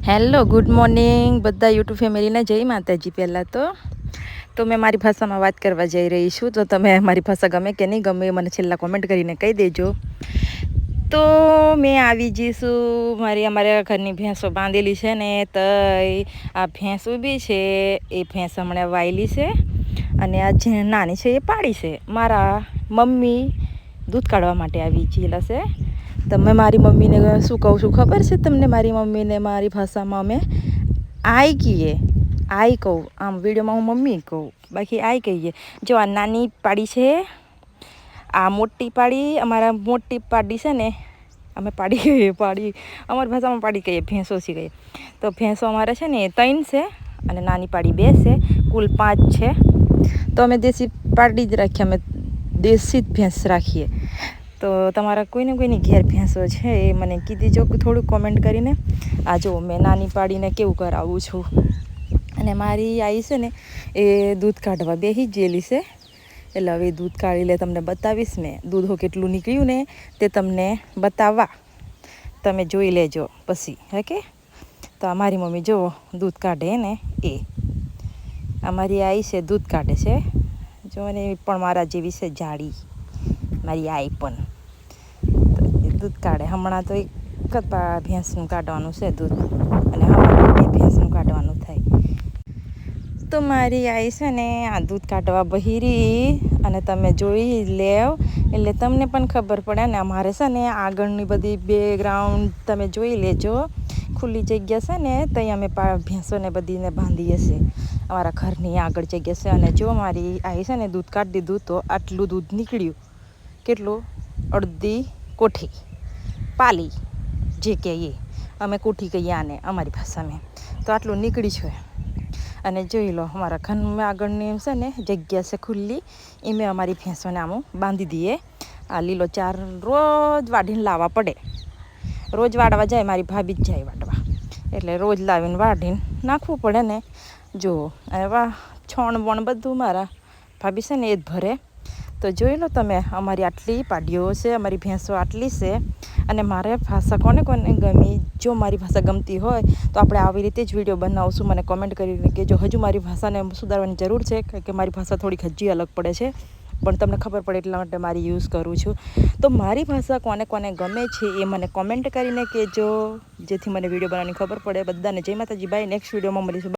Hello good morning બધા YouTube ફેમિલીને જય માતાજી। પહેલાં તો મેં મારી ભાષામાં વાત કરવા જઈ રહી છું, તો તમે મારી ભાષા ગમે કે નહીં ગમે મને છેલ્લા કોમેન્ટ કરીને કહી દેજો। તો મેં આવી જઈશું અમારા ઘરની ભેંસો બાંધેલી છે ને, તો આ ભેંસ ઊભી છે એ ભેંસ હમણાં વાયેલી છે અને આ જે નાની છે એ પાડી છે। મારા મમ્મી દૂધ કાઢવા માટે આવી ગયેલા છે। તમે મારી મમ્મીને શું કહું છું ખબર છે તમને? મારી મમ્મીને મારી ભાષામાં અમે આઈ કહીએ, આઈ કહું, આમ વિડીયોમાં હું મમ્મી કહું, બાકી આઈ કહીએ। જો આ નાની પાડી છે, આ મોટી પાડી, અમારા મોટી પાડી છે ને અમે પાડી કહીએ, પાડી અમારી ભાષામાં પાડી કહીએ, ભેંસો સી કહીએ। તો ભેંસો અમારે છે ને 3 છે અને નાની પાડી 2 છે, કુલ 5 છે। તો અમે દેશી પાડી જ રાખીએ, અમે દેશી જ ભેંસ રાખીએ। તો તમારા કોઈની ઘેર ભેંસો છે એ મને કીધી જો થોડુંક કોમેન્ટ કરીને। આ જો મેં નાની પાડીને કેવું કરાવું છું, અને મારી આઈ છે ને એ દૂધ કાઢવા બેસી જ ગયેલી છે, એટલે હવે દૂધ કાઢી લે તમને બતાવીશ મેં દૂધ કેટલું નીકળ્યું ને તે તમને બતાવવા, તમે જોઈ લેજો પછી ઓકે। તો અમારી મમ્મી જો દૂધ કાઢે ને એ અમારી આઈ છે દૂધ કાઢે છે, જો ને પણ મારા જેવી છે જાડી મારી આઈ પણ, તો દૂધ કાઢે હમણાં તો એક જ ભેંસનું કાઢવાનું છે દૂધ, અને હમણાં ભેંસનું કાઢવાનું થાય। તો મારી આઈ છે ને આ દૂધ કાઢવા બહિરી, અને તમે જોઈ લેવ એટલે તમને પણ ખબર પડે ને। અમારે છે ને આગળની બધી બેકગ્રાઉન્ડ તમે જોઈ લેજો, ખુલ્લી જગ્યા છે ને ત્યાં અમે ભેંસોને બધીને બાંધીએ છીએ, અમારા ઘરની આગળ જગ્યા છે। અને જો મારી આઈ છે ને દૂધ કાઢી દીધું તો આટલું દૂધ નીકળ્યું, કેટલું? અડધી કોઠી પાલી જે કહીએ અમે કોઠી કહીએ આને અમારી ભાષામાં, તો આટલું નીકળી છે। અને જોઈ લો અમારા ઘરમાં આગળની છે ને જગ્યા છે ખુલ્લી, એ મેં અમારી ભેંસોને આમ બાંધી દઈએ। આ લીલો ચાર રોજ વાઢીને લાવવા પડે, રોજ વાળવા જાય મારી ભાભી જ જાય વાટવા, એટલે રોજ લાવીને વાઢીને નાખવું પડે ને। જુઓ અને વાહ છોણ બોણ બધું મારા ભાભી છે ને એ જ ભરે। તો જોઈ લો તમે અમારી આટલી પાડીઓ છે, અમારી ભેંસો આટલી છે। અને મારે ભાષા કોને ગમી, જો મારી ભાષા ગમતી હોય તો આપણે આવી રીતે જ વિડીયો બનાવશું, મને કોમેન્ટ કરીને કે જો હજુ મારી ભાષાને સુધારવાની જરૂર છે કે મારી ભાષા થોડીક હજી અલગ પડે છે, પણ તમને ખબર પડે એટલા માટે મારી યુઝ કરું છું। તો મારી ભાષા કોને ગમે છે એ મને કોમેન્ટ કરીને કહેજો, જેથી મને વિડીયો બનાવવાની ખબર પડે। બધાને જય માતાજી, બાય, નેક્સ્ટ વિડીયોમાં મળીશું।